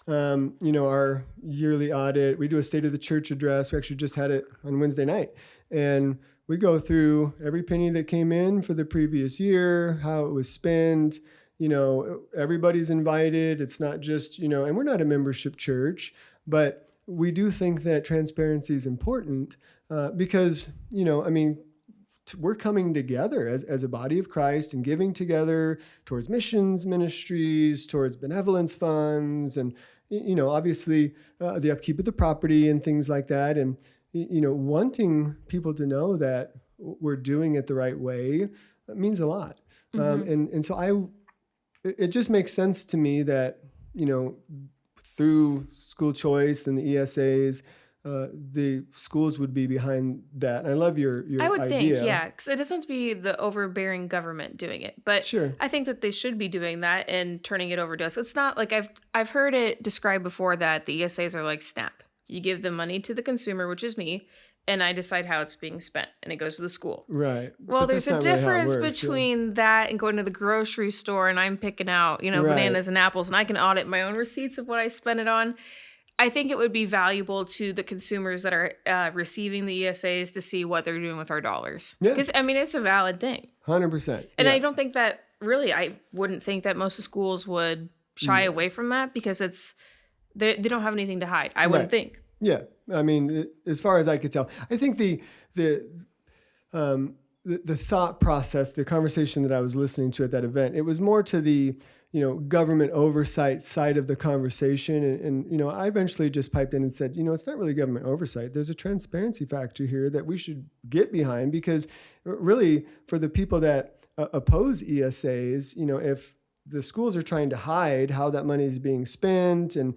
our yearly audit. We do a state of the church address. We actually just had it on Wednesday night. And we go through every penny that came in for the previous year, how it was spent. Everybody's invited. It's not just, and we're not a membership church, but we do think that transparency is important because, we're coming together as a body of Christ and giving together towards missions ministries, towards benevolence funds, and, obviously the upkeep of the property and things like that. And, wanting people to know that we're doing it the right way means a lot. And so it just makes sense to me that, through school choice and the ESAs, the schools would be behind that. And I love your I would idea. think, yeah, because it doesn't have to be the overbearing government doing it, but Sure. I think that they should be doing that and turning it over to us. It's not like I've heard it described before that the ESAs are like SNAP. You give the money to the consumer, which is me, and I decide how it's being spent, and it goes to the school. Right. Well, there's a difference between that and going to the grocery store and I'm picking out, bananas and apples, and I can audit my own receipts of what I spent it on. I think it would be valuable to the consumers that are receiving the ESAs to see what they're doing with our dollars. Because, it's a valid thing. 100%. And I don't think that, really, I wouldn't think that most of schools would shy away from that because they don't have anything to hide. I wouldn't think. Yeah. As far as I could tell, I think the thought process, the conversation that I was listening to at that event, it was more to the, government oversight side of the conversation. And I eventually just piped in and said, it's not really government oversight. There's a transparency factor here that we should get behind because really for the people that oppose ESAs, if the schools are trying to hide how that money is being spent and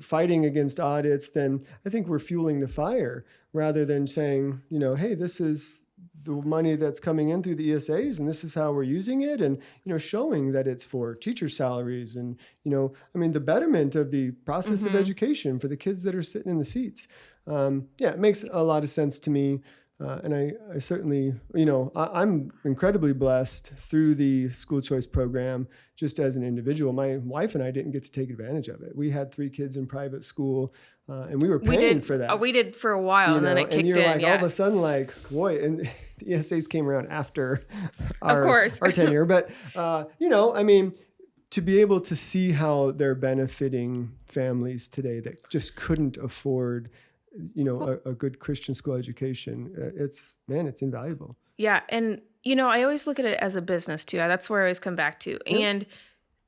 fighting against audits, then I think we're fueling the fire rather than saying, hey, this is the money that's coming in through the ESAs and this is how we're using it. And, showing that it's for teacher salaries and, the betterment of the process of education for the kids that are sitting in the seats. It makes a lot of sense to me. And I certainly, I'm incredibly blessed through the school choice program just as an individual. My wife and I didn't get to take advantage of it. We had 3 kids in private school and we were paying for that. We did for a while and then it kicked in. And you're like, all of a sudden, like, boy, and the ESAs came around after our tenure. But, to be able to see how they're benefiting families today that just couldn't afford a good Christian school education. It's invaluable. Yeah. And, I always look at it as a business too. That's where I always come back to. And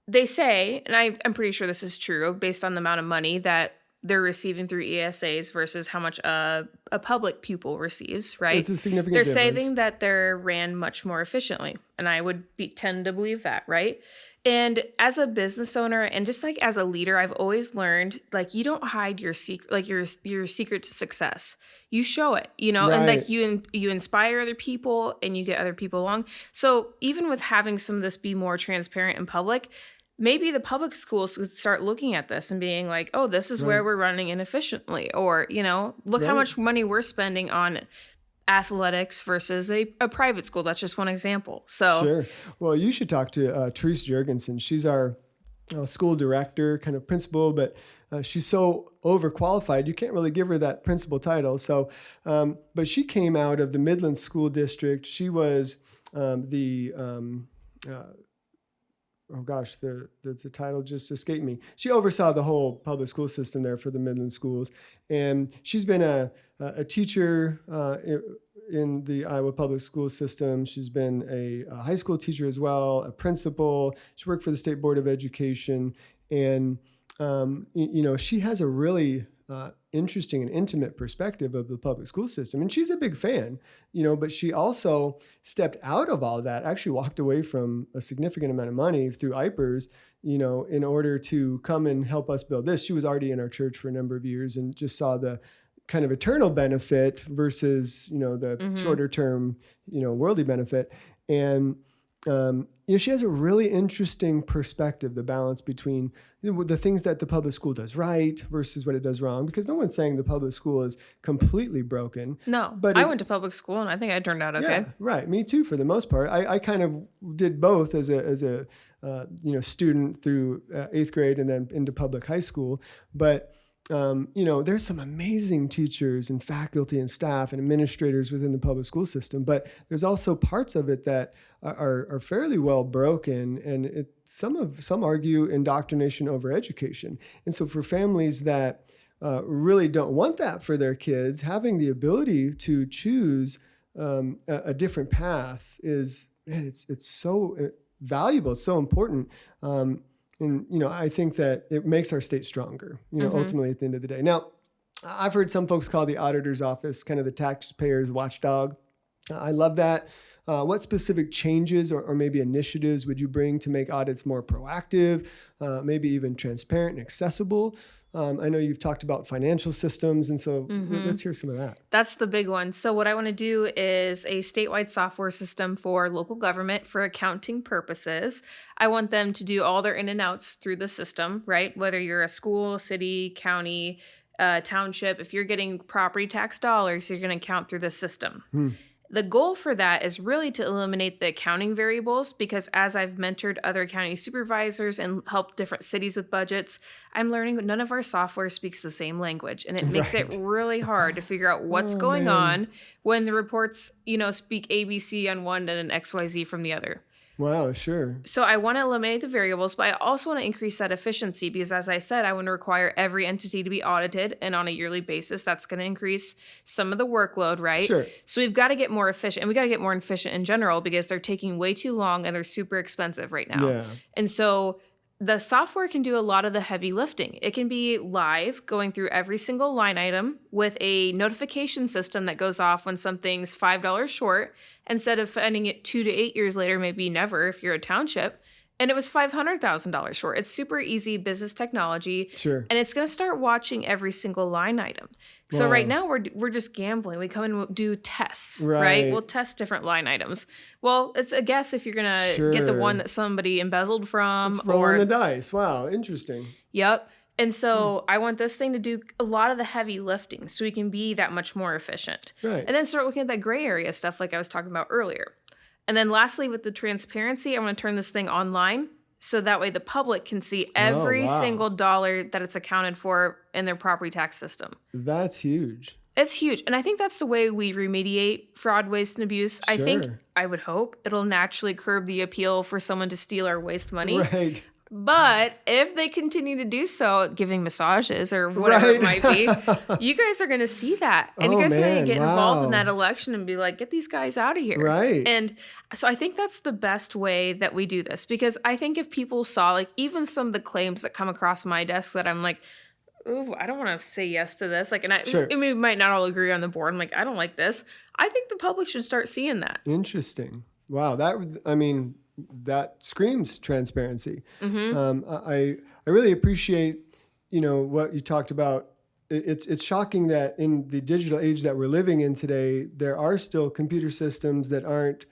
they say, and I'm pretty sure this is true based on the amount of money that, they're receiving through ESAs versus how much a public pupil receives, right? It's a significant They're difference. saying that they're ran much more efficiently, and I would tend to believe that, right? And as a business owner and just like as a leader, I've always learned like you don't hide your secret, like your secret to success. You show it, you know, and like you inspire other people and you get other people along. So even with having some of this be more transparent in public, maybe the public schools would start looking at this and being like, oh, this is where we're running inefficiently, or, you know, look how much money we're spending on athletics versus a private school. That's just one example. So Sure. Well, you should talk to Therese Jurgensen. She's our school director, kind of principal, but she's so overqualified. You can't really give her that principal title. So, but she came out of the Midland School District. She was the title just escaped me. She oversaw the whole public school system there for the Midland schools. And she's been a teacher in the Iowa public school system. She's been a high school teacher as well, a principal. She worked for the State Board of Education. And, you know, she has a really interesting and intimate perspective of the public school system. And she's a big fan, you know, but she also stepped out of all that, actually walked away from a significant amount of money through IPERS, you know, in order to come and help us build this. She was already in our church for a number of years and just saw the kind of eternal benefit versus, you know, the shorter term, you know, worldly benefit. And, you know, she has a really interesting perspective, the balance between the things that the public school does right versus what it does wrong, because no one's saying the public school is completely broken. No, but I went to public school and I think I turned out okay. Yeah, right. Me too, for the most part. I kind of did both as a you know, student through 8th grade and then into public high school. But you know, there's some amazing teachers and faculty and staff and administrators within the public school system, but there's also parts of it that are fairly well broken, and some argue indoctrination over education. And so for families that really don't want that for their kids, having the ability to choose a different path is, man, it's so valuable, it's so important. And, you know, I think that it makes our state stronger, you know, ultimately at the end of the day. Now, I've heard some folks call the auditor's office kind of the taxpayer's watchdog. I love that. What specific changes or maybe initiatives would you bring to make audits more proactive, maybe even transparent and accessible? I know you've talked about financial systems, and so let's hear some of that. That's the big one. So what I want to do is a statewide software system for local government for accounting purposes. I want them to do all their in and outs through the system, right? Whether you're a school, city, county, township, if you're getting property tax dollars, you're going to count through the system. The goal for that is really to eliminate the accounting variables, because as I've mentored other county supervisors and helped different cities with budgets, I'm learning that none of our software speaks the same language, and it makes it really hard to figure out what's going on when the reports, you know, speak ABC on one and an XYZ from the other. Wow, sure. So I want to eliminate the variables, but I also want to increase that efficiency because, as I said, I want to require every entity to be audited, and on a yearly basis, that's going to increase some of the workload, right? Sure. So we've got to get more efficient, and we got to get more efficient in general because they're taking way too long and they're super expensive right now. Yeah. And so the software can do a lot of the heavy lifting. It can be live, going through every single line item with a notification system that goes off when something's $5 short, instead of finding it 2 to 8 years later, maybe never if you're a township, and it was $500,000 short. It's super easy business technology. Sure. And it's going to start watching every single line item. So right now we're just gambling. We come and we'll do tests, right? We'll test different line items. Well, it's a guess if you're going to get the one that somebody embezzled from. It's rolling the dice. Wow, interesting. Yep. And so I want this thing to do a lot of the heavy lifting so we can be that much more efficient. Right. And then start looking at that gray area stuff like I was talking about earlier. And then lastly, with the transparency, I want to turn this thing online so that way the public can see every single dollar that it's accounted for in their property tax system. That's huge. It's huge. And I think that's the way we remediate fraud, waste, and abuse. Sure. I would hope it'll naturally curb the appeal for someone to steal our waste money. Right. But if they continue to do so, giving massages or whatever it might be, you guys are going to see that. And you guys are going to get involved in that election and be like, get these guys out of here. Right. And so I think that's the best way that we do this, because I think if people saw, like, even some of the claims that come across my desk that I'm like, ooh, I don't want to say yes to this. Like, and Sure. I mean, we might not all agree on the board. I'm like, I don't like this. I think the public should start seeing that. Interesting. Wow. That screams transparency. I really appreciate, what you talked about. It's shocking that in the digital age that we're living in today, there are still computer systems that aren't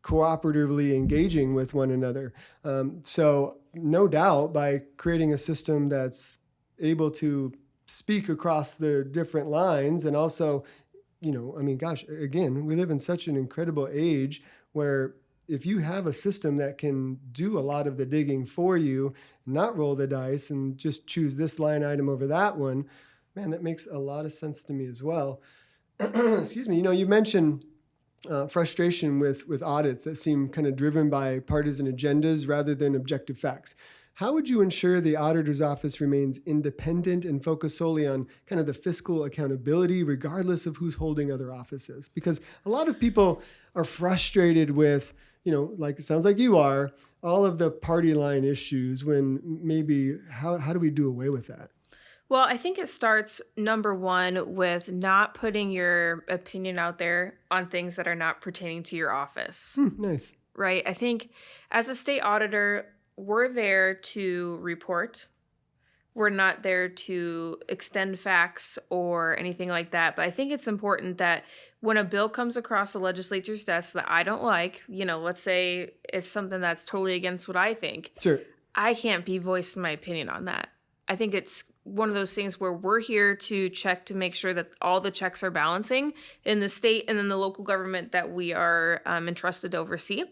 cooperatively engaging with one another. So no doubt by creating a system that's able to speak across the different lines, and also, gosh, again, we live in such an incredible age where if you have a system that can do a lot of the digging for you, not roll the dice and just choose this line item over that one, man, that makes a lot of sense to me as well. Excuse me. You mentioned frustration with audits that seem kind of driven by partisan agendas rather than objective facts. How would you ensure the auditor's office remains independent and focused solely on kind of the fiscal accountability, regardless of who's holding other offices? Because a lot of people are frustrated with, like it sounds like you are, all of the party line issues, when maybe how do we do away with that? Well, I think it starts, number one, with not putting your opinion out there on things that are not pertaining to your office. Nice. Right? I think as a state auditor, we're there to report. We're not there to extend facts or anything like that. But I think it's important that when a bill comes across the legislature's desk that I don't like, let's say it's something that's totally against what I think. Sure. I can't be voicing my opinion on that. I think it's one of those things where we're here to check to make sure that all the checks are balancing in the state and then the local government that we are entrusted to oversee.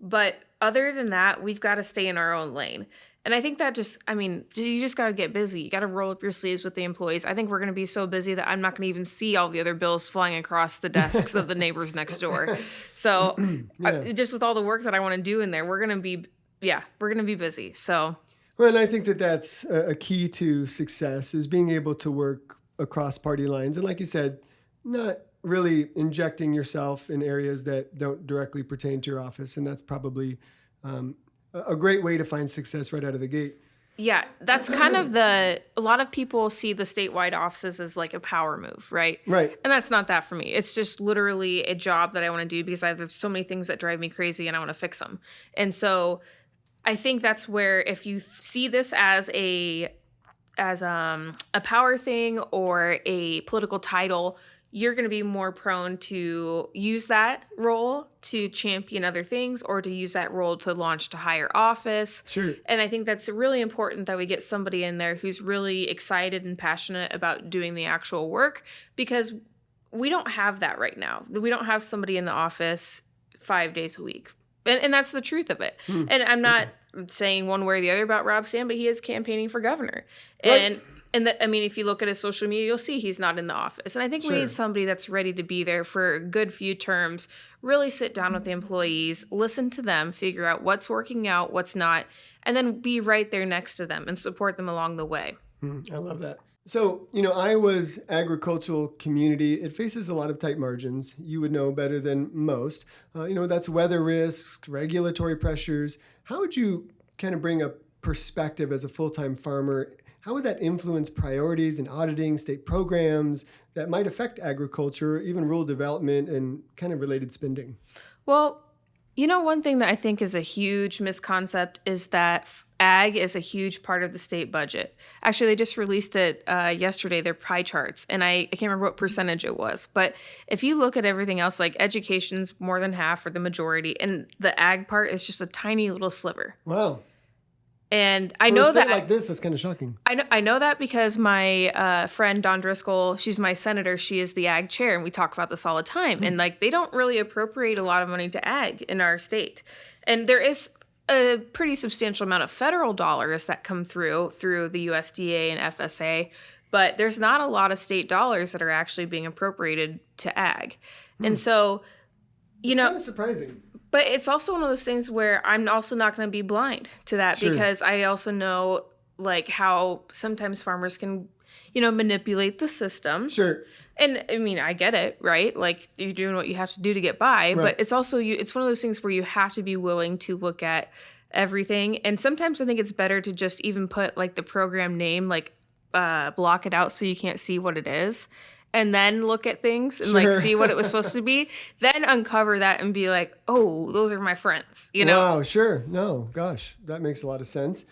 But other than that, we've got to stay in our own lane. And I think that you just got to get busy. You got to roll up your sleeves with the employees. I think we're going to be so busy that I'm not going to even see all the other bills flying across the desks of the neighbors next door. So just with all the work that I want to do in there, we're going to be busy. So. Well, and I think that that's a key to success, is being able to work across party lines. And like you said, not really injecting yourself in areas that don't directly pertain to your office. And that's probably a great way to find success right out of the gate. Yeah, that's kind of a lot of people see the statewide offices as like a power move, right? Right. And that's not that for me. It's just literally a job that I want to do because I have so many things that drive me crazy and I want to fix them. And so I think that's where, if you see this as a power thing or a political title, you're going to be more prone to use that role to champion other things or to use that role to launch to higher office. Sure. And I think that's really important that we get somebody in there who's really excited and passionate about doing the actual work, because we don't have that right now. We don't have somebody in the office 5 days a week. And that's the truth of it. And I'm not saying one way or the other about Rob Sand, but he is campaigning for governor. Right. And if you look at his social media, you'll see he's not in the office. And I think we need somebody that's ready to be there for a good few terms, really sit down with the employees, listen to them, figure out what's working out, what's not, and then be right there next to them and support them along the way. I love that. So, Iowa's agricultural community, it faces a lot of tight margins. You would know better than most. That's weather risks, regulatory pressures. How would you kind of bring a perspective as a full-time farmer? How would that influence priorities in auditing state programs that might affect agriculture, even rural development and kind of related spending? Well, one thing that I think is a huge misconcept is that ag is a huge part of the state budget. Actually, they just released it yesterday, their pie charts, and I can't remember what percentage it was. But if you look at everything else, like education's more than half or the majority, and the ag part is just a tiny little sliver. Wow. And I know that like this, that's kind of shocking. I know that because my friend Dawn Driscoll, she's my senator. She is the ag chair, and we talk about this all the time. And they don't really appropriate a lot of money to ag in our state. And there is a pretty substantial amount of federal dollars that come through the USDA and FSA, but there's not a lot of state dollars that are actually being appropriated to ag. And so, it's kind of surprising. But it's also one of those things where I'm also not going to be blind to that, because I also know how sometimes farmers can, manipulate the system. Sure. And I get it, right? You're doing what you have to do to get by, but it's also it's one of those things where you have to be willing to look at everything. And sometimes I think it's better to just even put the program name, block it out so you can't see what it is, and then look at things and like see what it was supposed to be, then uncover that and be like, oh, those are my friends, you know? Wow, sure. No, gosh, that makes a lot of sense.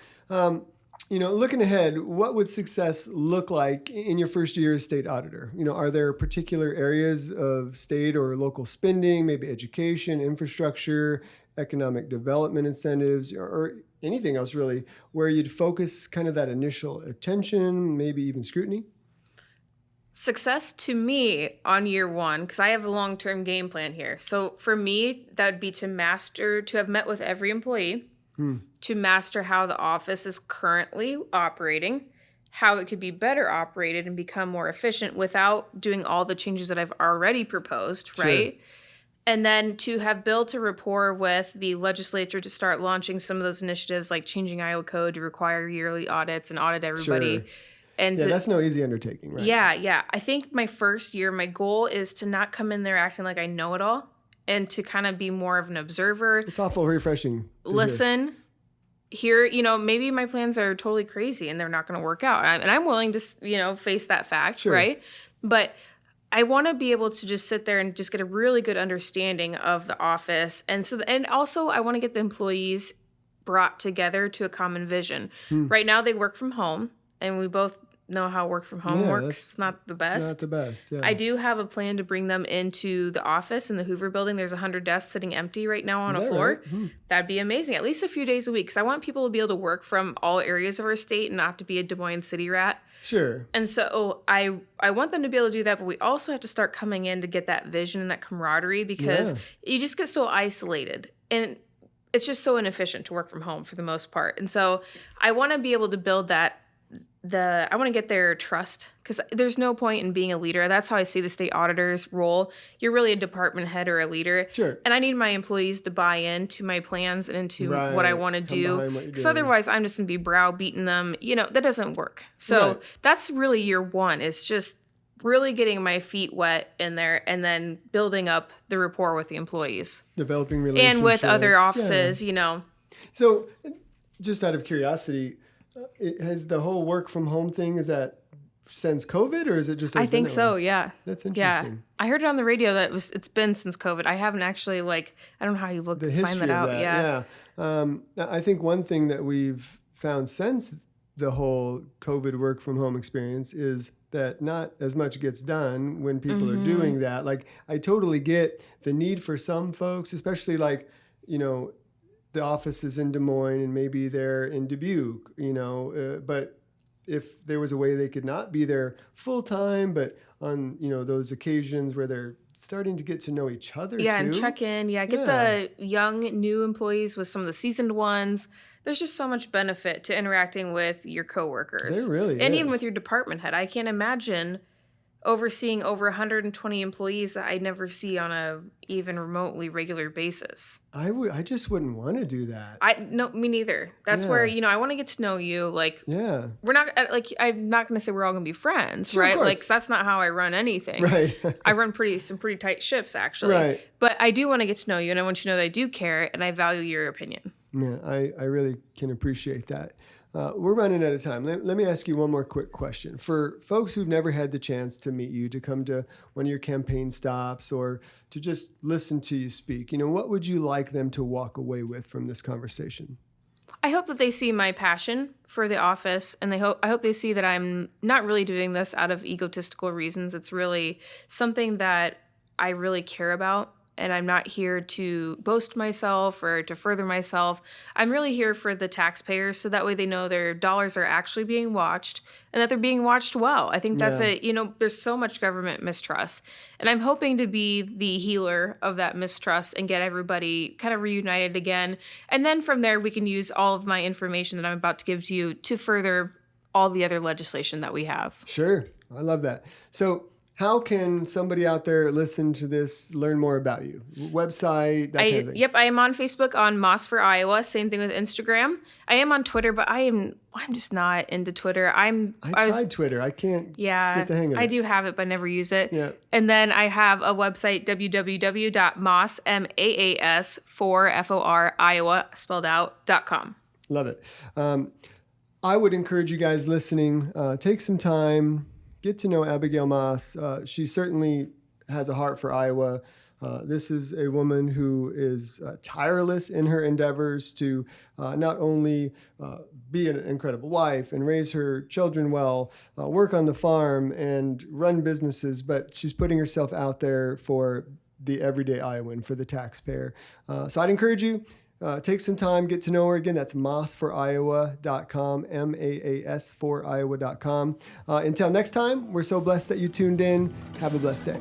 Looking ahead, what would success look like in your first year as state auditor? Are there particular areas of state or local spending, maybe education, infrastructure, economic development incentives, or anything else really, where you'd focus kind of that initial attention, maybe even scrutiny? Success to me on year one, because I have a long-term game plan here. So for me, that would be to have met with every employee, to master how the office is currently operating, how it could be better operated and become more efficient without doing all the changes that I've already proposed, right? Sure. And then to have built a rapport with the legislature to start launching some of those initiatives like changing Iowa code to require yearly audits and audit everybody. Sure. And that's no easy undertaking, right? Yeah. I think my first year, my goal is to not come in there acting like I know it all and to kind of be more of an observer. It's awful refreshing. Listen, hear, maybe my plans are totally crazy and they're not going to work out. And I'm willing to, face that fact, sure. Right? But I want to be able to just sit there and just get a really good understanding of the office. And also I want to get the employees brought together to a common vision. Right now they work from home, and we both know how work from home works. It's not the best. Not the best, yeah. I do have a plan to bring them into the office in the Hoover building. There's 100 desks sitting empty right now on a floor. Right? That'd be amazing, at least a few days a week, because I want people to be able to work from all areas of our state and not to be a Des Moines city rat. Sure. And so I want them to be able to do that, but we also have to start coming in to get that vision and that camaraderie, because you just get so isolated. And it's just so inefficient to work from home for the most part. And so I want to be able to build that. I want to get their trust, because there's no point in being a leader. That's how I see the state auditor's role. You're really a department head or a leader. Sure. And I need my employees to buy into my plans and into what I want to do. Because otherwise I'm just going to be browbeating them. That doesn't work. So that's really year one, is just really getting my feet wet in there and then building up the rapport with the employees. Developing relationships. And with other offices, So just out of curiosity, has the whole work from home thing, is that since COVID, or is it just? I think so. Yeah. That's interesting. Yeah. I heard it on the radio that it's been since COVID. I haven't actually I don't know how you find that out. Yeah. I think one thing that we've found since the whole COVID work from home experience is that not as much gets done when people are doing that. Like, I totally get the need for some folks, especially the office is in Des Moines and maybe they're in Dubuque, but if there was a way they could not be there full time, but on, those occasions where they're starting to get to know each other too. And check in. Get the young, new employees with some of the seasoned ones. There's just so much benefit to interacting with your coworkers. There really is. And even with your department head. I can't imagine overseeing over 120 employees that I never see on a even remotely regular basis. I just wouldn't want to do that. No, me neither. That's where, I want to get to know you. We're not, I'm not going to say we're all going to be friends, sure, right? 'Cause that's not how I run anything. Right. I run some pretty tight ships, actually. Right. But I do want to get to know you, and I want you to know that I do care and I value your opinion. Yeah, I really can appreciate that. We're running out of time. Let me ask you one more quick question. For folks who've never had the chance to meet you, to come to one of your campaign stops, or to just listen to you speak, what would you like them to walk away with from this conversation? I hope that they see my passion for the office, and I hope they see that I'm not really doing this out of egotistical reasons. It's really something that I really care about. And I'm not here to boast myself or to further myself. I'm really here for the taxpayers, so that way they know their dollars are actually being watched and that they're being watched well. I think that's there's so much government mistrust. And I'm hoping to be the healer of that mistrust and get everybody kind of reunited again. And then from there, we can use all of my information that I'm about to give to you to further all the other legislation that we have. Sure. I love that. So, how can somebody out there listen to this, learn more about you? Website, that kind of thing? Yep, I am on Facebook on Maas for Iowa. Same thing with Instagram. I am on Twitter, but I'm just not into Twitter. I tried Twitter. I can't get the hang of it. I do have it, but I never use it. Yeah. And then I have a website, www.maas, for Iowa, spelled out, .com. Love it. I would encourage you guys listening, take some time, get to know Abigail Maas. She certainly has a heart for Iowa. This is a woman who is tireless in her endeavors to not only be an incredible wife and raise her children well, work on the farm and run businesses, but she's putting herself out there for the everyday Iowan, for the taxpayer. So I'd encourage you, take some time, get to know her. Again, that's maasforiowa.com, MAAS for Iowa.com. Until next time, we're so blessed that you tuned in. Have a blessed day.